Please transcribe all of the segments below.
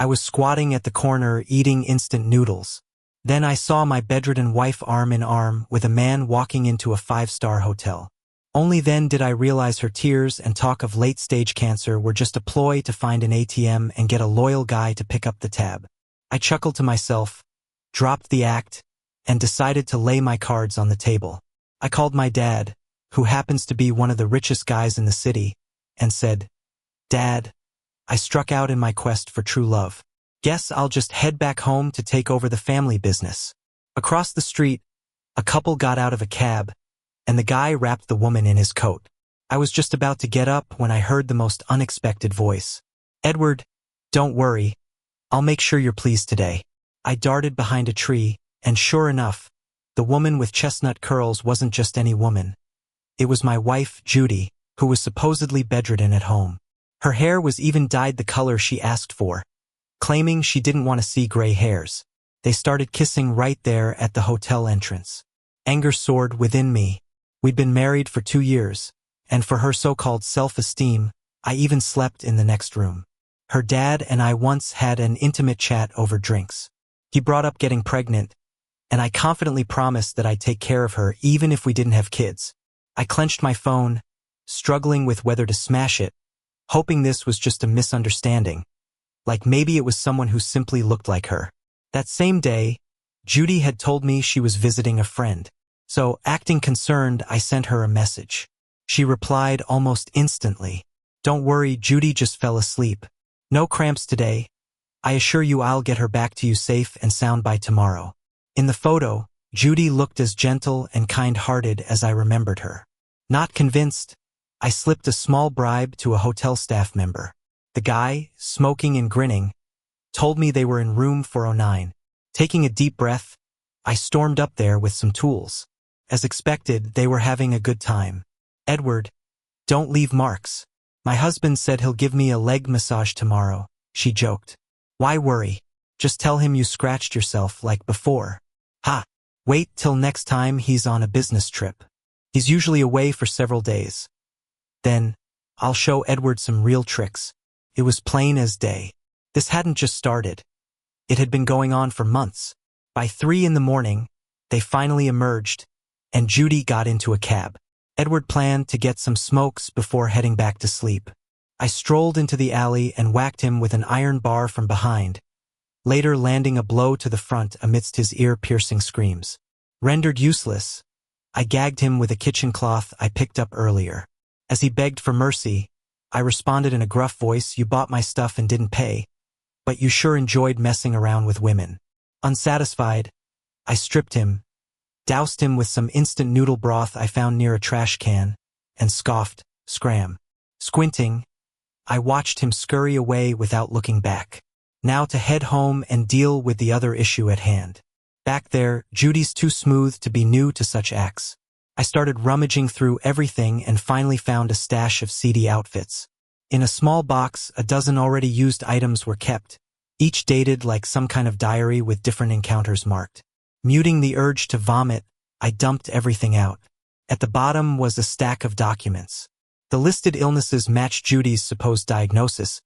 I was squatting at the corner eating instant noodles. Then I saw my bedridden wife arm in arm with a man walking into a 5-star hotel. Only then did I realize her tears and talk of late-stage cancer were just a ploy to find an ATM and get a loyal guy to pick up the tab. I chuckled to myself, dropped the act, and decided to lay my cards on the table. I called my dad, who happens to be one of the richest guys in the city, and said, "Dad, I struck out in my quest for true love. Guess I'll just head back home to take over the family business." Across the street, a couple got out of a cab, and the guy wrapped the woman in his coat. I was just about to get up when I heard the most unexpected voice. "Edward, don't worry. I'll make sure you're pleased today." I darted behind a tree, and sure enough, the woman with chestnut curls wasn't just any woman. It was my wife, Judy, who was supposedly bedridden at home. Her hair was even dyed the color she asked for, claiming she didn't want to see gray hairs. They started kissing right there at the hotel entrance. Anger soared within me. We'd been married for 2 years, and for her so-called self-esteem, I even slept in the next room. Her dad and I once had an intimate chat over drinks. He brought up getting pregnant, and I confidently promised that I'd take care of her even if we didn't have kids. I clenched my phone, struggling with whether to smash it, hoping this was just a misunderstanding, like maybe it was someone who simply looked like her. That same day, Judy had told me she was visiting a friend. So, acting concerned, I sent her a message. She replied almost instantly, "Don't worry, Judy just fell asleep. No cramps today. I assure you I'll get her back to you safe and sound by tomorrow." In the photo, Judy looked as gentle and kind-hearted as I remembered her. Not convinced, I slipped a small bribe to a hotel staff member. The guy, smoking and grinning, told me they were in room 409. Taking a deep breath, I stormed up there with some tools. As expected, they were having a good time. "Edward, don't leave marks. My husband said he'll give me a leg massage tomorrow," she joked. "Why worry? Just tell him you scratched yourself like before." "Ha! Wait till next time he's on a business trip. He's usually away for several days. Then, I'll show Edward some real tricks." It was plain as day. This hadn't just started. It had been going on for months. By 3 in the morning, they finally emerged, and Judy got into a cab. Edward planned to get some smokes before heading back to sleep. I strolled into the alley and whacked him with an iron bar from behind, later landing a blow to the front amidst his ear-piercing screams. Rendered useless, I gagged him with a kitchen cloth I picked up earlier. As he begged for mercy, I responded in a gruff voice, "You bought my stuff and didn't pay, but you sure enjoyed messing around with women." Unsatisfied, I stripped him, doused him with some instant noodle broth I found near a trash can, and scoffed, "Scram." Squinting, I watched him scurry away without looking back. Now to head home and deal with the other issue at hand. Back there, Judy's too smooth to be new to such acts. I started rummaging through everything and finally found a stash of seedy outfits. In a small box, a dozen already used items were kept, each dated like some kind of diary with different encounters marked. Muting the urge to vomit, I dumped everything out. At the bottom was a stack of documents. The listed illnesses matched Judy's supposed diagnosis,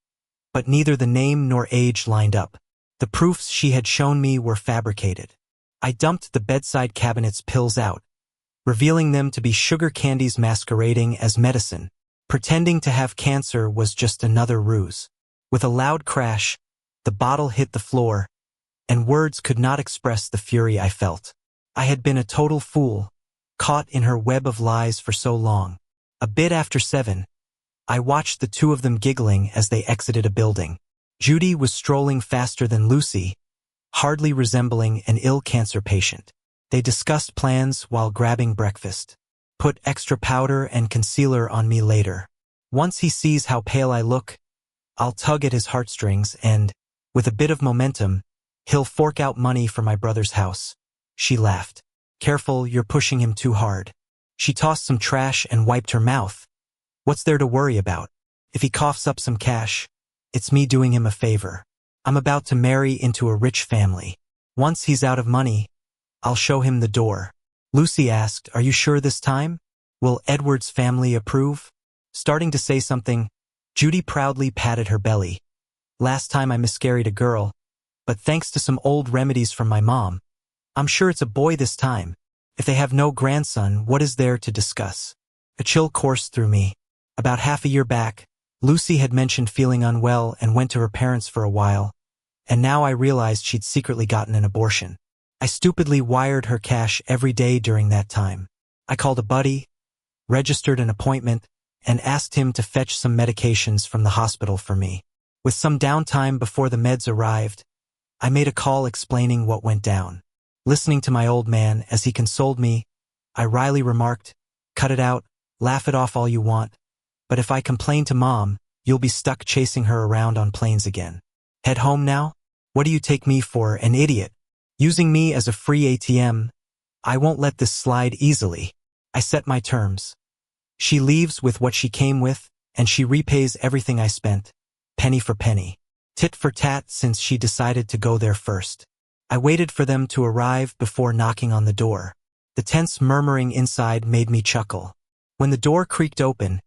but neither the name nor age lined up. The proofs she had shown me were fabricated. I dumped the bedside cabinet's pills out, revealing them to be sugar candies masquerading as medicine. Pretending to have cancer was just another ruse. With a loud crash, the bottle hit the floor, and words could not express the fury I felt. I had been a total fool, caught in her web of lies for so long. A bit after 7, I watched the two of them giggling as they exited a building. Judy was strolling faster than Lucy, hardly resembling an ill cancer patient. They discussed plans while grabbing breakfast. "Put extra powder and concealer on me later. Once he sees how pale I look, I'll tug at his heartstrings and, with a bit of momentum, he'll fork out money for my brother's house." She laughed. "Careful, you're pushing him too hard." She tossed some trash and wiped her mouth. "What's there to worry about? If he coughs up some cash, it's me doing him a favor. I'm about to marry into a rich family. Once he's out of money, I'll show him the door." Lucy asked, "Are you sure this time? Will Edward's family approve?" Starting to say something, Judy proudly patted her belly. Last time I miscarried a girl, but thanks to some old remedies from my mom, I'm sure it's a boy this time. If they have no grandson, what is there to discuss? A chill coursed through me. About half a year back, Lucy had mentioned feeling unwell and went to her parents for a while, and now I realized she'd secretly gotten an abortion. I stupidly wired her cash every day during that time. I called a buddy, registered an appointment, and asked him to fetch some medications from the hospital for me. With some downtime before the meds arrived, I made a call explaining what went down. Listening to my old man as he consoled me, I wryly remarked, "Cut it out, laugh it off all you want, but if I complain to Mom, you'll be stuck chasing her around on planes again. Head home now? What do you take me for, an idiot? Using me as a free ATM? I won't let this slide easily." I set my terms. She leaves with what she came with, and she repays everything I spent, penny for penny. Tit for tat, since she decided to go there first. I waited for them to arrive before knocking on the door. The tense murmuring inside made me chuckle. When the door creaked open,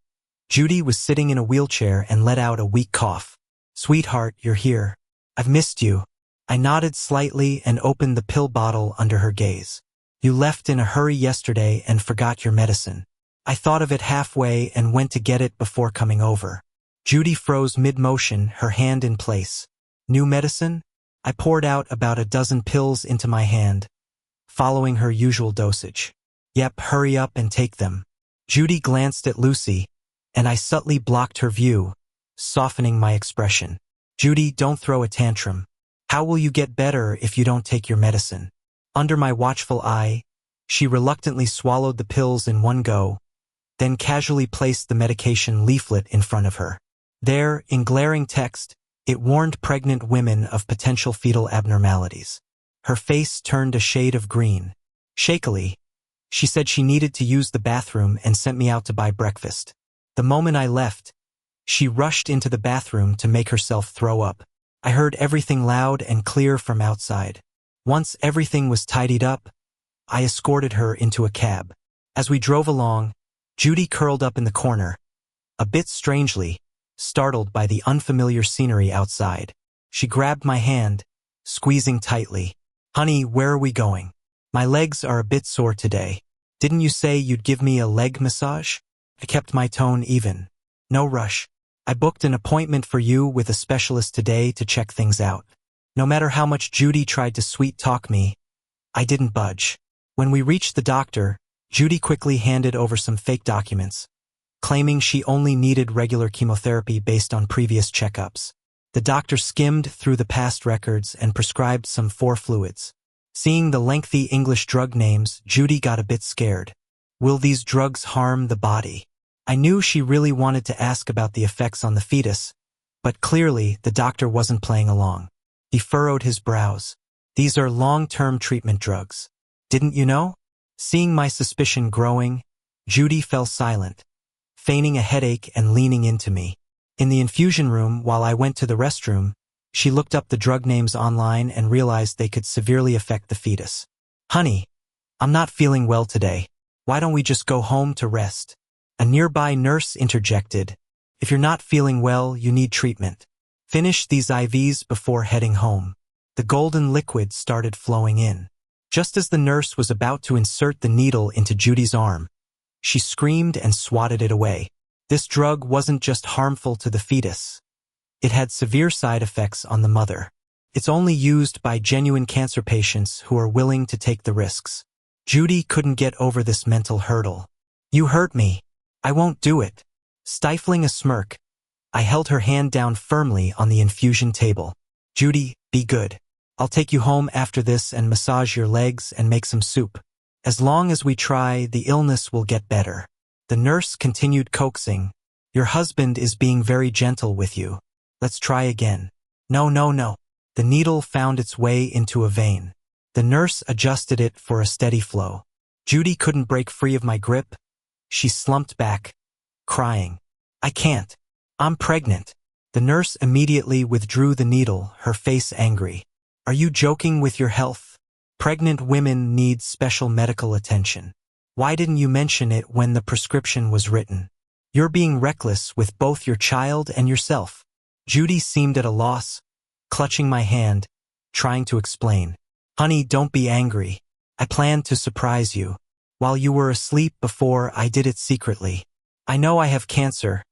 Judy was sitting in a wheelchair and let out a weak cough. "Sweetheart, you're here. I've missed you." I nodded slightly and opened the pill bottle under her gaze. "You left in a hurry yesterday and forgot your medicine." I thought of it halfway and went to get it before coming over. Judy froze mid-motion, her hand in place. "New medicine?" I poured out about a dozen pills into my hand, following her usual dosage. "Yep, hurry up and take them." Judy glanced at Lucy, and I subtly blocked her view, softening my expression. "Judy, don't throw a tantrum. How will you get better if you don't take your medicine?" Under my watchful eye, she reluctantly swallowed the pills in one go, then casually placed the medication leaflet in front of her. There, in glaring text, it warned pregnant women of potential fetal abnormalities. Her face turned a shade of green. Shakily, she said she needed to use the bathroom and sent me out to buy breakfast. The moment I left, she rushed into the bathroom to make herself throw up. I heard everything loud and clear from outside. Once everything was tidied up, I escorted her into a cab. As we drove along, Judy curled up in the corner, a bit strangely, startled by the unfamiliar scenery outside. She grabbed my hand, squeezing tightly. "Honey, where are we going? My legs are a bit sore today. Didn't you say you'd give me a leg massage?" I kept my tone even. "No rush. I booked an appointment for you with a specialist today to check things out." No matter how much Judy tried to sweet-talk me, I didn't budge. When we reached the doctor, Judy quickly handed over some fake documents, claiming she only needed regular chemotherapy based on previous checkups. The doctor skimmed through the past records and prescribed some 4 fluids. Seeing the lengthy English drug names, Judy got a bit scared. Will these drugs harm the body? I knew she really wanted to ask about the effects on the fetus, but clearly the doctor wasn't playing along. He furrowed his brows. "These are long-term treatment drugs. Didn't you know?" Seeing my suspicion growing, Judy fell silent, feigning a headache and leaning into me. In the infusion room, while I went to the restroom, she looked up the drug names online and realized they could severely affect the fetus. "Honey, I'm not feeling well today. Why don't we just go home to rest?" A nearby nurse interjected, "If you're not feeling well, you need treatment. Finish these IVs before heading home." The golden liquid started flowing in. Just as the nurse was about to insert the needle into Judy's arm, she screamed and swatted it away. This drug wasn't just harmful to the fetus. It had severe side effects on the mother. It's only used by genuine cancer patients who are willing to take the risks. Judy couldn't get over this mental hurdle. "You hurt me. I won't do it." Stifling a smirk, I held her hand down firmly on the infusion table. "Judy, be good. I'll take you home after this and massage your legs and make some soup. As long as we try, the illness will get better." The nurse continued coaxing. "Your husband is being very gentle with you. Let's try again." "No, no, no." The needle found its way into a vein. The nurse adjusted it for a steady flow. Judy couldn't break free of my grip. She slumped back, crying. "I can't. I'm pregnant." The nurse immediately withdrew the needle, her face angry. "Are you joking with your health? Pregnant women need special medical attention. Why didn't you mention it when the prescription was written? You're being reckless with both your child and yourself." Judy seemed at a loss, clutching my hand, trying to explain. Honey, don't be angry. I planned to surprise you. While you were asleep before, I did it secretly. I know I have cancer.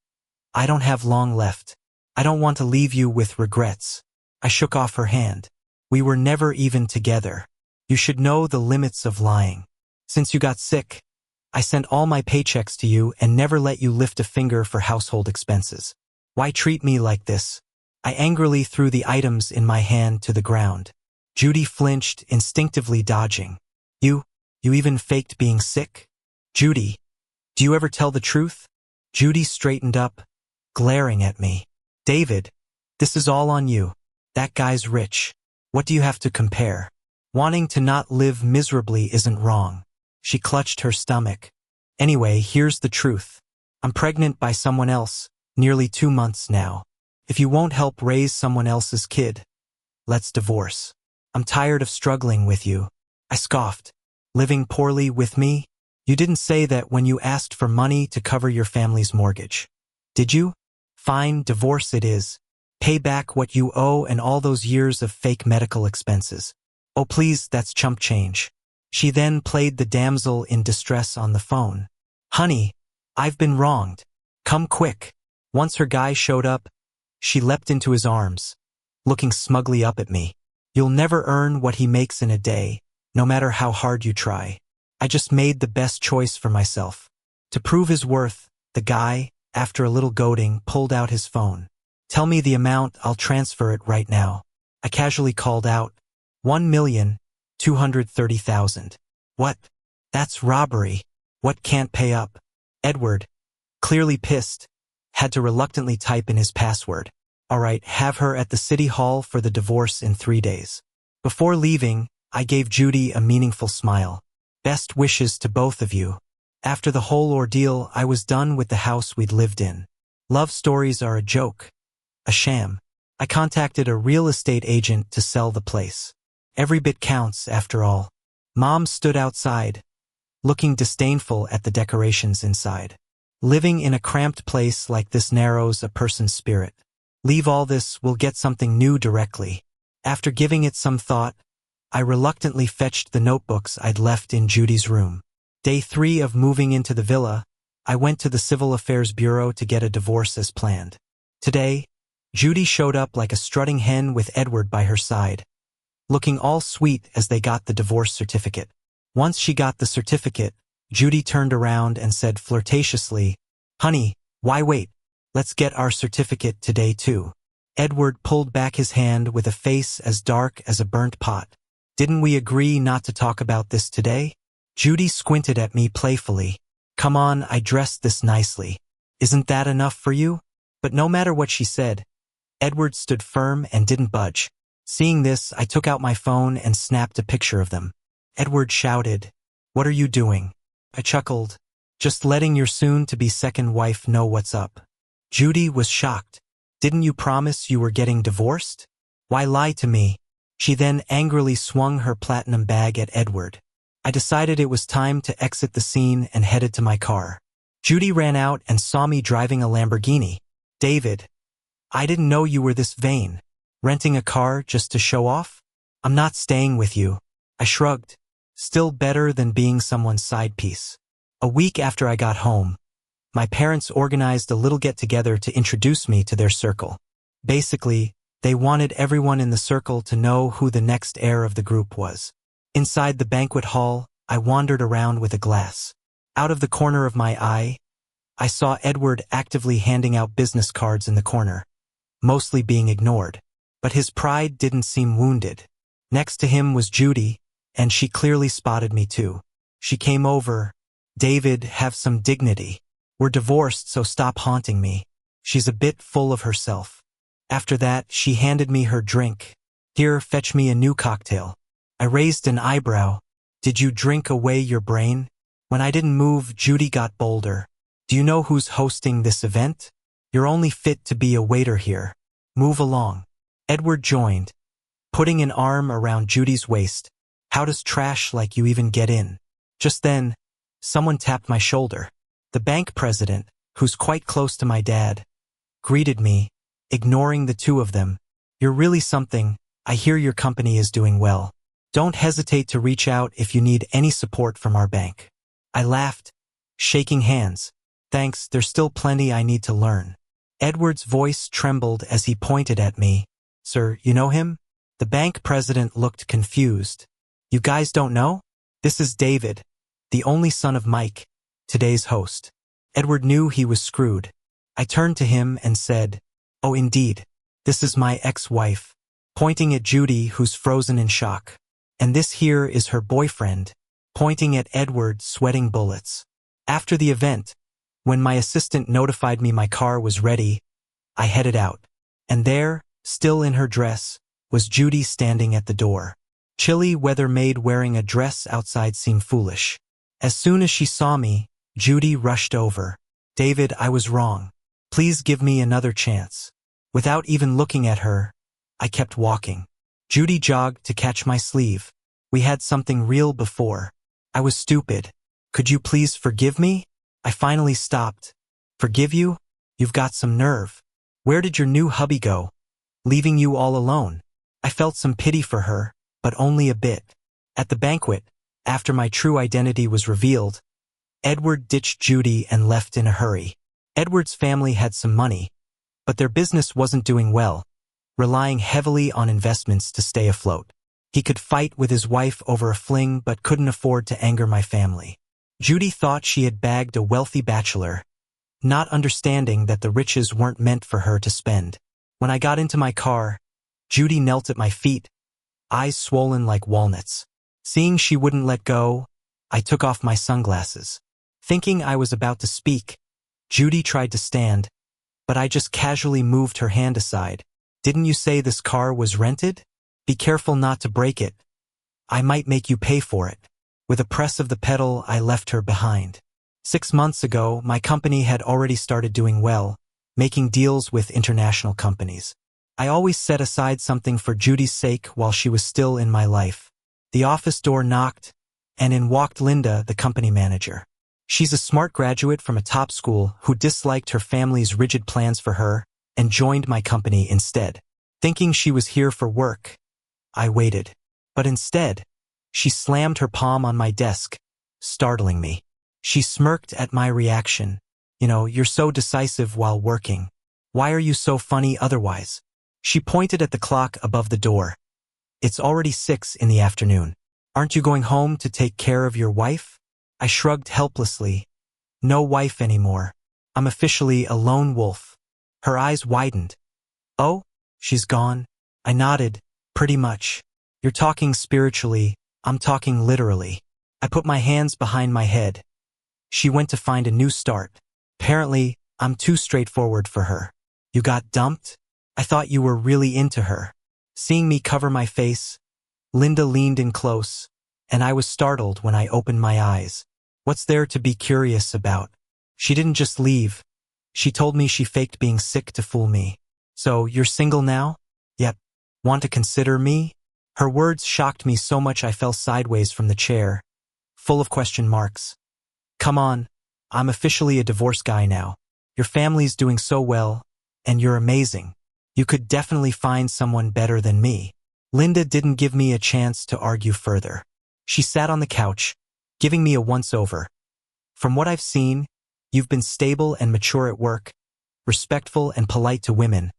I don't have long left. I don't want to leave you with regrets. I shook off her hand. We were never even together. You should know the limits of lying. Since you got sick, I sent all my paychecks to you and never let you lift a finger for household expenses. Why treat me like this? I angrily threw the items in my hand to the ground. Judy flinched, instinctively dodging. You even faked being sick? Judy, do you ever tell the truth? Judy straightened up, glaring at me. David, this is all on you. That guy's rich. What do you have to compare? Wanting to not live miserably isn't wrong. She clutched her stomach. Anyway, here's the truth. I'm pregnant by someone else, nearly 2 months now. If you won't help raise someone else's kid, let's divorce. I'm tired of struggling with you. I scoffed. Living poorly with me? You didn't say that when you asked for money to cover your family's mortgage. Did you? Fine, divorce it is. Pay back what you owe and all those years of fake medical expenses. Oh please, that's chump change. She then played the damsel in distress on the phone. Honey, I've been wronged. Come quick. Once her guy showed up, she leapt into his arms, looking smugly up at me. You'll never earn what he makes in a day, no matter how hard you try. I just made the best choice for myself. To prove his worth, the guy, after a little goading, pulled out his phone. Tell me the amount, I'll transfer it right now. I casually called out, 1,230,000. What? That's robbery. What can't pay up? Edward, clearly pissed, had to reluctantly type in his password. All right, have her at the city hall for the divorce in 3 days. Before leaving, I gave Judy a meaningful smile. Best wishes to both of you. After the whole ordeal, I was done with the house we'd lived in. Love stories are a joke, a sham. I contacted a real estate agent to sell the place. Every bit counts, after all. Mom stood outside, looking disdainful at the decorations inside. Living in a cramped place like this narrows a person's spirit. Leave all this, we'll get something new directly. After giving it some thought, I reluctantly fetched the notebooks I'd left in Judy's room. Day 3 of moving into the villa, I went to the Civil Affairs Bureau to get a divorce as planned. Today, Judy showed up like a strutting hen with Edward by her side, looking all sweet as they got the divorce certificate. Once she got the certificate, Judy turned around and said flirtatiously, Honey, why wait? Let's get our certificate today too. Edward pulled back his hand with a face as dark as a burnt pot. Didn't we agree not to talk about this today? Judy squinted at me playfully. Come on, I dressed this nicely. Isn't that enough for you? But no matter what she said, Edward stood firm and didn't budge. Seeing this, I took out my phone and snapped a picture of them. Edward shouted, What are you doing? I chuckled, just letting your soon-to-be second wife know what's up. Judy was shocked. Didn't you promise you were getting divorced? Why lie to me? She then angrily swung her platinum bag at Edward. I decided it was time to exit the scene and headed to my car. Judy ran out and saw me driving a Lamborghini. David, I didn't know you were this vain. Renting a car just to show off? I'm not staying with you. I shrugged. Still better than being someone's side piece. A week after I got home, my parents organized a little get-together to introduce me to their circle. Basically, they wanted everyone in the circle to know who the next heir of the group was. Inside the banquet hall, I wandered around with a glass. Out of the corner of my eye, I saw Edward actively handing out business cards in the corner, mostly being ignored. But his pride didn't seem wounded. Next to him was Judy, and she clearly spotted me too. She came over. David, have some dignity. We're divorced, so stop haunting me. She's a bit full of herself. After that, she handed me her drink. Here, fetch me a new cocktail. I raised an eyebrow. Did you drink away your brain? When I didn't move, Judy got bolder. Do you know who's hosting this event? You're only fit to be a waiter here. Move along. Edward joined, putting an arm around Judy's waist. How does trash like you even get in? Just then, someone tapped my shoulder. The bank president, who's quite close to my dad, greeted me, ignoring the two of them. "You're really something. I hear your company is doing well. Don't hesitate to reach out if you need any support from our bank." I laughed, shaking hands. "Thanks, there's still plenty I need to learn." Edward's voice trembled as he pointed at me. "Sir, you know him?" The bank president looked confused. "You guys don't know? This is David, the only son of Mike, today's host." Edward knew he was screwed. I turned to him and said, "Oh, indeed. This is my ex-wife," pointing at Judy, who's frozen in shock. "And this here is her boyfriend," pointing at Edward, sweating bullets. After the event, when my assistant notified me my car was ready, I headed out. And there, still in her dress, was Judy standing at the door. Chilly weather made wearing a dress outside seem foolish. As soon as she saw me, Judy rushed over. "David, I was wrong. Please give me another chance." Without even looking at her, I kept walking. Judy jogged to catch my sleeve. "We had something real before. I was stupid. Could you please forgive me?" I finally stopped. "Forgive you? You've got some nerve. Where did your new hubby go? Leaving you all alone?" I felt some pity for her, but only a bit. At the banquet, after my true identity was revealed, Edward ditched Judy and left in a hurry. Edward's family had some money, but their business wasn't doing well, relying heavily on investments to stay afloat. He could fight with his wife over a fling but couldn't afford to anger my family. Judy thought she had bagged a wealthy bachelor, not understanding that the riches weren't meant for her to spend. When I got into my car, Judy knelt at my feet, eyes swollen like walnuts. Seeing she wouldn't let go, I took off my sunglasses. Thinking I was about to speak, Judy tried to stand, but I just casually moved her hand aside. "Didn't you say this car was rented? Be careful not to break it. I might make you pay for it." With a press of the pedal, I left her behind. 6 months ago, my company had already started doing well, making deals with international companies. I always set aside something for Judy's sake while she was still in my life. The office door knocked, and in walked Linda, the company manager. She's a smart graduate from a top school who disliked her family's rigid plans for her and joined my company instead. Thinking she was here for work, I waited. But instead, she slammed her palm on my desk, startling me. She smirked at my reaction. "You're so decisive while working. Why are you so funny otherwise?" She pointed at the clock above the door. "It's already 6 in the afternoon. Aren't you going home to take care of your wife?" I shrugged helplessly. "No wife anymore. I'm officially a lone wolf." Her eyes widened. "Oh, she's gone?" I nodded, "Pretty much. You're talking spiritually, I'm talking literally." I put my hands behind my head. She went to find a new start. Apparently, I'm too straightforward for her. "You got dumped? I thought you were really into her." Seeing me cover my face, Linda leaned in close, and I was startled when I opened my eyes. What's there to be curious about? She didn't just leave. She told me she faked being sick to fool me. "So, you're single now?" "Yep. Want to consider me?" Her words shocked me so much I fell sideways from the chair, full of question marks. "Come on, I'm officially a divorce guy now. Your family's doing so well, and you're amazing. You could definitely find someone better than me." Linda didn't give me a chance to argue further. She sat on the couch, giving me a once-over. "From what I've seen, you've been stable and mature at work, respectful and polite to women,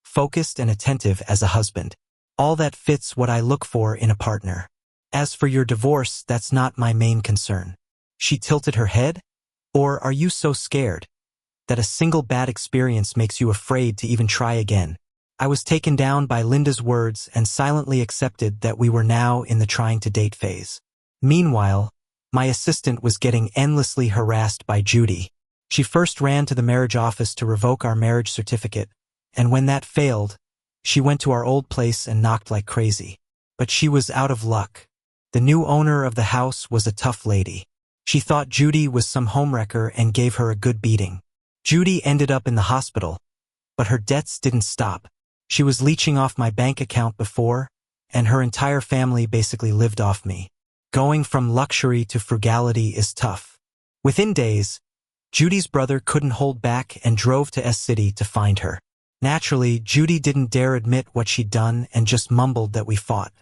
focused and attentive as a husband. All that fits what I look for in a partner. As for your divorce, that's not my main concern." She tilted her head. "Or are you so scared that a single bad experience makes you afraid to even try again?" I was taken down by Linda's words and silently accepted that we were now in the trying to date phase. Meanwhile, my assistant was getting endlessly harassed by Judy. She first ran to the marriage office to revoke our marriage certificate, and when that failed, she went to our old place and knocked like crazy. But she was out of luck. The new owner of the house was a tough lady. She thought Judy was some homewrecker and gave her a good beating. Judy ended up in the hospital, but her debts didn't stop. She was leeching off my bank account before, and her entire family basically lived off me. Going from luxury to frugality is tough. Within days, Judy's brother couldn't hold back and drove to S City to find her. Naturally, Judy didn't dare admit what she'd done and just mumbled that we fought.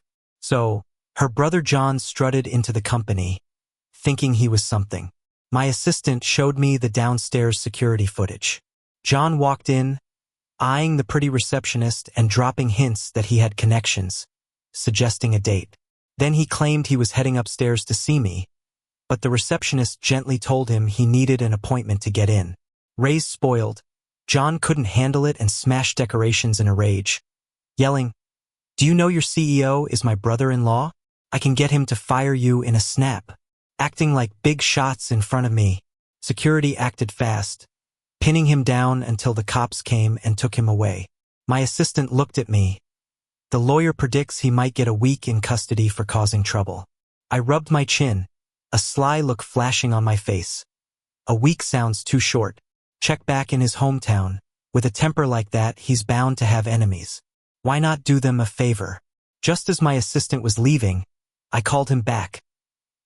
So, her brother John strutted into the company, thinking he was something. My assistant showed me the downstairs security footage. John walked in, eyeing the pretty receptionist and dropping hints that he had connections, suggesting a date. Then he claimed he was heading upstairs to see me, but the receptionist gently told him he needed an appointment to get in. Raised spoiled, John couldn't handle it and smashed decorations in a rage, yelling, "Do you know your CEO is my brother-in-law? I can get him to fire you in a snap." Acting like big shots in front of me, security acted fast, pinning him down until the cops came and took him away. My assistant looked at me. The lawyer predicts he might get a week in custody for causing trouble. I rubbed my chin, a sly look flashing on my face. A week sounds too short. Check back in his hometown. With a temper like that, he's bound to have enemies. Why not do them a favor? Just as my assistant was leaving, I called him back.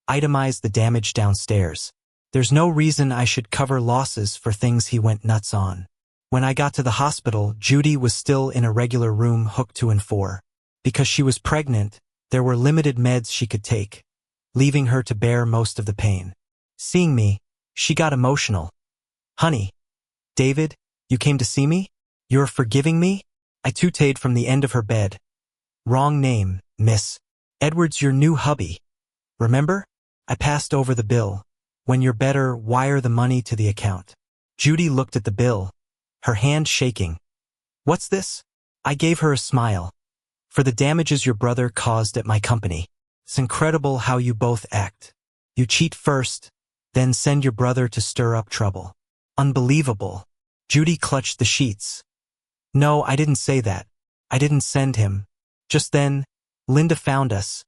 Itemize the damage downstairs. There's no reason I should cover losses for things he went nuts on. When I got to the hospital, Judy was still in a regular room hooked to N4. Because she was pregnant, there were limited meds she could take, leaving her to bear most of the pain. Seeing me, she got emotional. "Honey, David, you came to see me? You're forgiving me?" I tutayed from the end of her bed. "Wrong name, miss. Edward's your new hubby. Remember? I passed over the bill. When you're better, wire the money to the account." Judy looked at the bill, her hand shaking. "What's this?" I gave her a smile. "For the damages your brother caused at my company. It's incredible how you both act. You cheat first, then send your brother to stir up trouble. Unbelievable." Judy clutched the sheets. "No, I didn't say that. I didn't send him." Just then, Linda found us,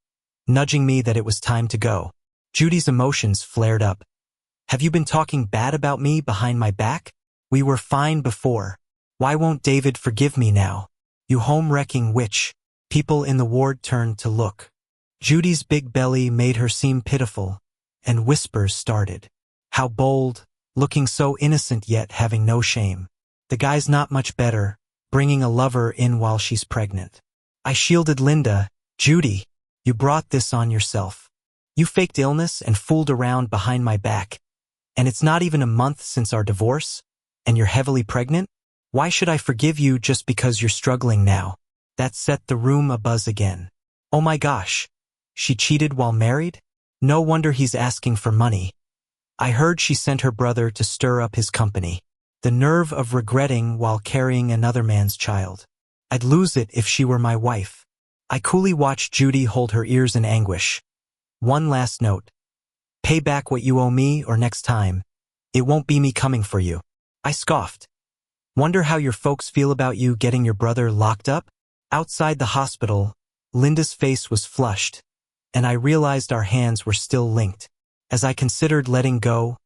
nudging me that it was time to go. Judy's emotions flared up. "Have you been talking bad about me behind my back? We were fine before. Why won't David forgive me now? You home-wrecking witch." People in the ward turned to look. Judy's big belly made her seem pitiful, and whispers started. "How bold, looking so innocent yet having no shame. The guy's not much better, bringing a lover in while she's pregnant." I shielded Linda. "Judy, you brought this on yourself. You faked illness and fooled around behind my back. And it's not even a month since our divorce, and you're heavily pregnant? Why should I forgive you just because you're struggling now?" That set the room abuzz again. "Oh my gosh, she cheated while married? No wonder he's asking for money. I heard she sent her brother to stir up his company. The nerve of regretting while carrying another man's child. I'd lose it if she were my wife." I coolly watched Judy hold her ears in anguish. "One last note. Pay back what you owe me, or next time, it won't be me coming for you." I scoffed. "Wonder how your folks feel about you getting your brother locked up?" Outside the hospital, Linda's face was flushed, and I realized our hands were still linked. As I considered letting go,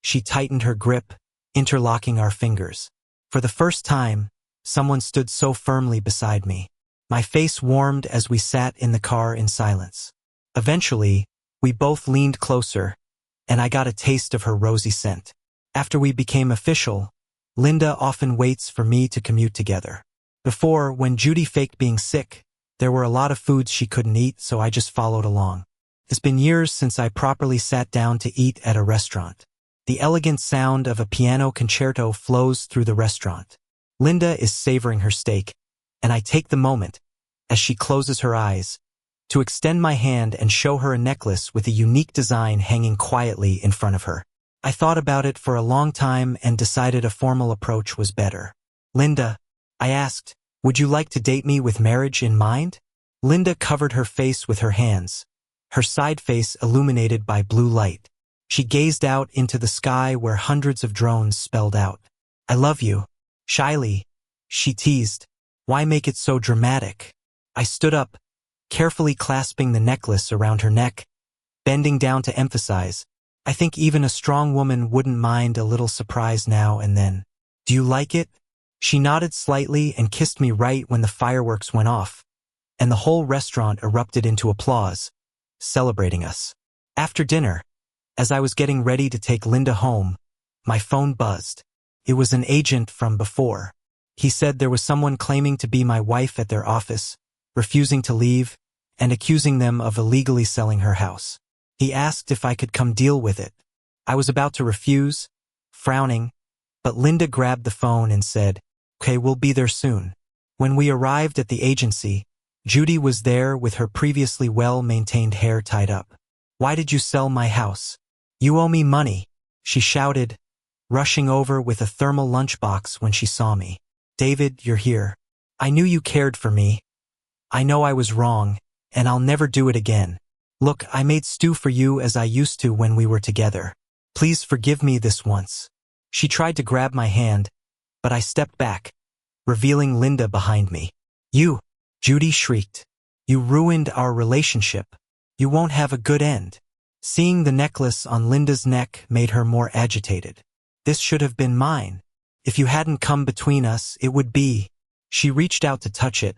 she tightened her grip, interlocking our fingers. For the first time, someone stood so firmly beside me. My face warmed as we sat in the car in silence. Eventually, we both leaned closer, and I got a taste of her rosy scent. After we became official, Linda often waits for me to commute together. Before, when Judy faked being sick, there were a lot of foods she couldn't eat, so I just followed along. It's been years since I properly sat down to eat at a restaurant. The elegant sound of a piano concerto flows through the restaurant. Linda is savoring her steak, and I take the moment, as she closes her eyes, to extend my hand and show her a necklace with a unique design hanging quietly in front of her. I thought about it for a long time and decided a formal approach was better. "Linda," I asked, "would you like to date me with marriage in mind?" Linda covered her face with her hands, her side face illuminated by blue light. She gazed out into the sky where hundreds of drones spelled out, "I love you." Shyly, she teased, "Why make it so dramatic?" I stood up, carefully clasping the necklace around her neck, bending down to emphasize, "I think even a strong woman wouldn't mind a little surprise now and then. Do you like it?" She nodded slightly and kissed me right when the fireworks went off, and the whole restaurant erupted into applause, celebrating us. After dinner, as I was getting ready to take Linda home, my phone buzzed. It was an agent from before. He said there was someone claiming to be my wife at their office, refusing to leave, and accusing them of illegally selling her house. He asked if I could come deal with it. I was about to refuse, frowning, but Linda grabbed the phone and said, "Okay, we'll be there soon." When we arrived at the agency, Judy was there with her previously well-maintained hair tied up. "Why did you sell my house? You owe me money," she shouted, rushing over with a thermal lunchbox when she saw me. "David, you're here. I knew you cared for me. I know I was wrong, and I'll never do it again. Look, I made stew for you as I used to when we were together. Please forgive me this once." She tried to grab my hand, but I stepped back, revealing Linda behind me. "You," Judy shrieked. "You ruined our relationship. You won't have a good end." Seeing the necklace on Linda's neck made her more agitated. "This should have been mine. If you hadn't come between us, it would be." She reached out to touch it,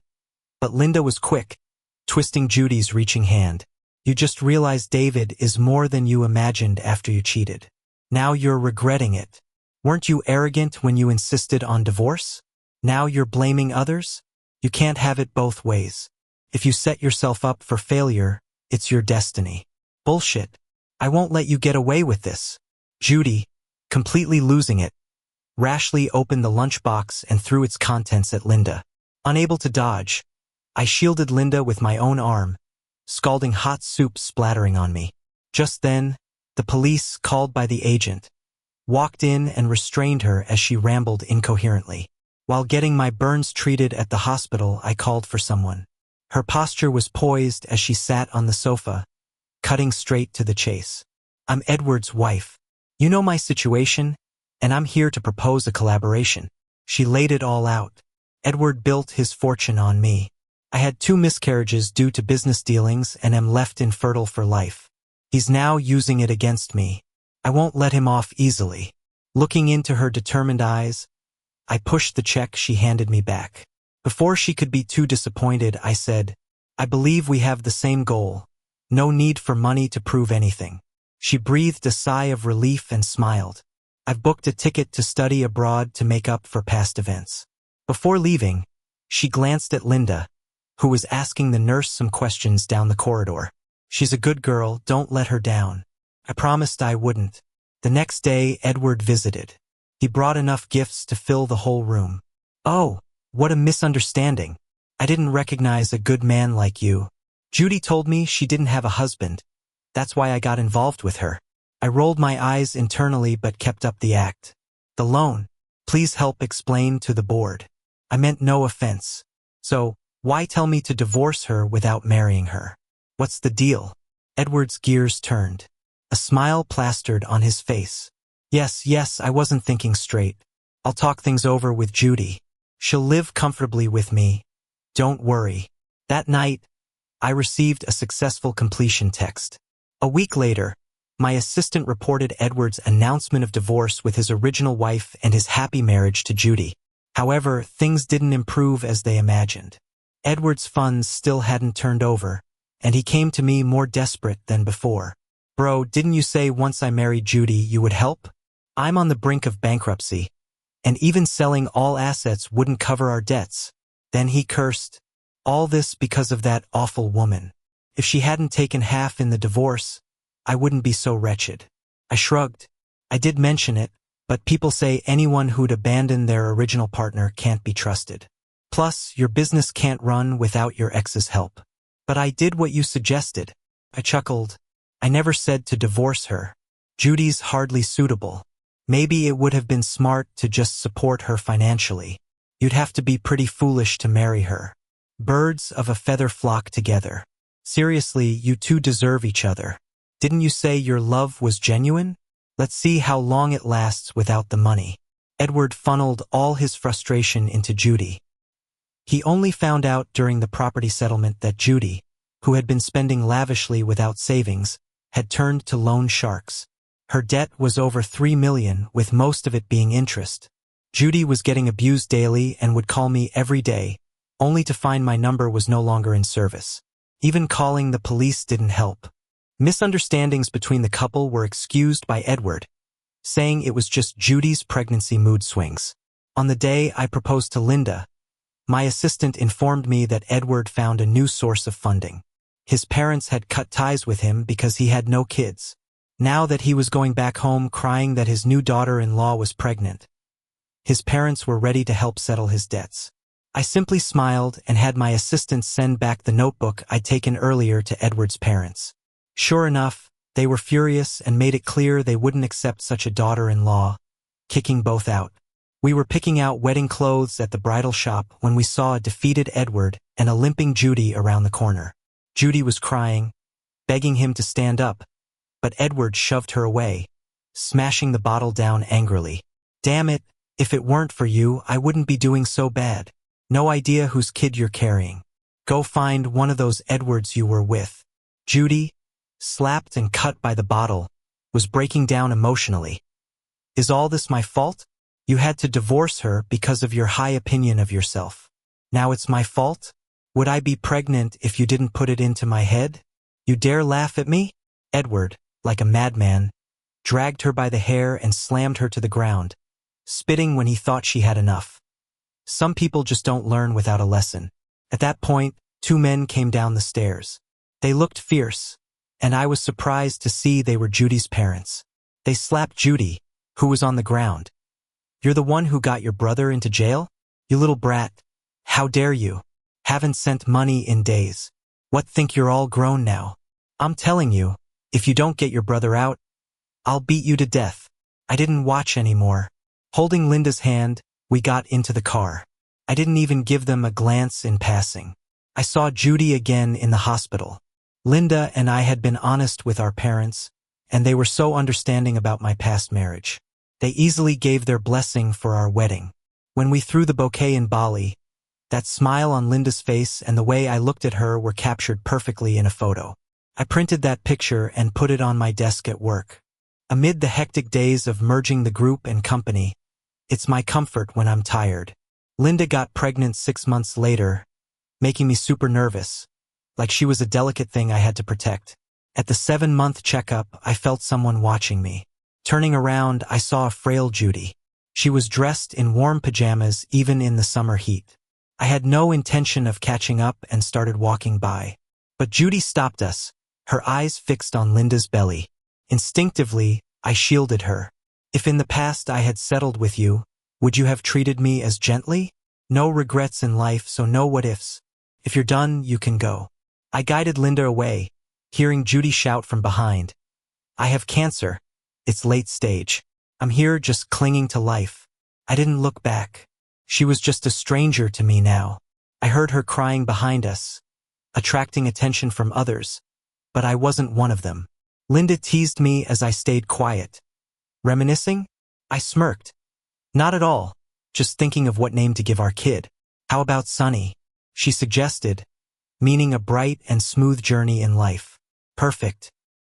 but Linda was quick, twisting Judy's reaching hand. "You just realized David is more than you imagined after you cheated. Now you're regretting it. Weren't you arrogant when you insisted on divorce? Now you're blaming others? You can't have it both ways. If you set yourself up for failure, it's your destiny." "Bullshit. I won't let you get away with this." Judy, completely losing it, rashly opened the lunchbox and threw its contents at Linda. Unable to dodge, I shielded Linda with my own arm, scalding hot soup splattering on me. Just then, the police, called by the agent, walked in and restrained her as she rambled incoherently. While getting my burns treated at the hospital, I called for someone. Her posture was poised as she sat on the sofa, cutting straight to the chase. "I'm Edward's wife. You know my situation, and I'm here to propose a collaboration." She laid it all out. "Edward built his fortune on me. I had 2 miscarriages due to business dealings and am left infertile for life. He's now using it against me. I won't let him off easily." Looking into her determined eyes, I pushed the check she handed me back. Before she could be too disappointed, I said, "I believe we have the same goal. No need for money to prove anything." She breathed a sigh of relief and smiled. "I've booked a ticket to study abroad to make up for past events." Before leaving, she glanced at Linda, who was asking the nurse some questions down the corridor. "She's a good girl, don't let her down." I promised I wouldn't. The next day, Edward visited. He brought enough gifts to fill the whole room. "Oh, what a misunderstanding. I didn't recognize a good man like you." Judy told me she didn't have a husband. That's why I got involved with her. I rolled my eyes internally but kept up the act. "The loan. Please help explain to the board. I meant no offense. So, why tell me to divorce her without marrying her? What's the deal?" Edward's gears turned. A smile plastered on his face. Yes, I wasn't thinking straight. I'll talk things over with Judy. She'll live comfortably with me. Don't worry." That night, I received a successful completion text. A week later, my assistant reported Edward's announcement of divorce with his original wife and his happy marriage to Judy. However, things didn't improve as they imagined. Edward's funds still hadn't turned over, and he came to me more desperate than before. "Bro, didn't you say once I married Judy you would help? I'm on the brink of bankruptcy, and even selling all assets wouldn't cover our debts." Then he cursed. "All this because of that awful woman. If she hadn't taken half in the divorce, I wouldn't be so wretched." I shrugged. I did mention it, but people say anyone who'd abandon their original partner can't be trusted. Plus, your business can't run without your ex's help. "But I did what you suggested." I chuckled. "I never said to divorce her. Judy's hardly suitable. Maybe it would have been smart to just support her financially. You'd have to be pretty foolish to marry her. Birds of a feather flock together. Seriously, you two deserve each other. Didn't you say your love was genuine? Let's see how long it lasts without the money." Edward funneled all his frustration into Judy. He only found out during the property settlement that Judy, who had been spending lavishly without savings, had turned to loan sharks. Her debt was over $3 million, with most of it being interest. Judy was getting abused daily and would call me every day, only to find my number was no longer in service. Even calling the police didn't help. Misunderstandings between the couple were excused by Edward, saying it was just Judy's pregnancy mood swings. On the day I proposed to Linda, my assistant informed me that Edward found a new source of funding. His parents had cut ties with him because he had no kids. Now that he was going back home crying that his new daughter-in-law was pregnant, his parents were ready to help settle his debts. I simply smiled and had my assistant send back the notebook I'd taken earlier to Edward's parents. Sure enough, they were furious and made it clear they wouldn't accept such a daughter-in-law, kicking both out. We were picking out wedding clothes at the bridal shop when we saw a defeated Edward and a limping Judy around the corner. Judy was crying, begging him to stand up, but Edward shoved her away, smashing the bottle down angrily. Damn it, if it weren't for you, I wouldn't be doing so bad. No idea whose kid you're carrying. Go find one of those Edwards you were with. Judy, slapped and cut by the bottle, was breaking down emotionally. Is all this my fault? You had to divorce her because of your high opinion of yourself. Now it's my fault? Would I be pregnant if you didn't put it into my head? You dare laugh at me? Edward, like a madman, dragged her by the hair and slammed her to the ground, spitting when he thought she had enough. Some people just don't learn without a lesson. At that point, two men came down the stairs. They looked fierce, and I was surprised to see they were Judy's parents. They slapped Judy, who was on the ground. You're the one who got your brother into jail? You little brat. How dare you? Haven't sent money in days. What, think you're all grown now? I'm telling you, if you don't get your brother out, I'll beat you to death. I didn't watch anymore. Holding Linda's hand, we got into the car. I didn't even give them a glance in passing. I saw Judy again in the hospital. Linda and I had been honest with our parents, and they were so understanding about my past marriage. They easily gave their blessing for our wedding. When we threw the bouquet in Bali, that smile on Linda's face and the way I looked at her were captured perfectly in a photo. I printed that picture and put it on my desk at work. Amid the hectic days of merging the group and company, it's my comfort when I'm tired. Linda got pregnant 6 months later, making me super nervous, like she was a delicate thing I had to protect. At the 7-month checkup, I felt someone watching me. Turning around, I saw a frail Judy. She was dressed in warm pajamas even in the summer heat. I had no intention of catching up and started walking by. But Judy stopped us, her eyes fixed on Linda's belly. Instinctively, I shielded her. If in the past I had settled with you, would you have treated me as gently? No regrets in life, so no what-ifs. If you're done, you can go. I guided Linda away, hearing Judy shout from behind. I have cancer. It's late stage. I'm here just clinging to life. I didn't look back. She was just a stranger to me now. I heard her crying behind us, attracting attention from others, but I wasn't one of them. Linda teased me as I stayed quiet. Reminiscing? I smirked. Not at all, just thinking of what name to give our kid. How about Sunny? She suggested, meaning a bright and smooth journey in life. Perfect.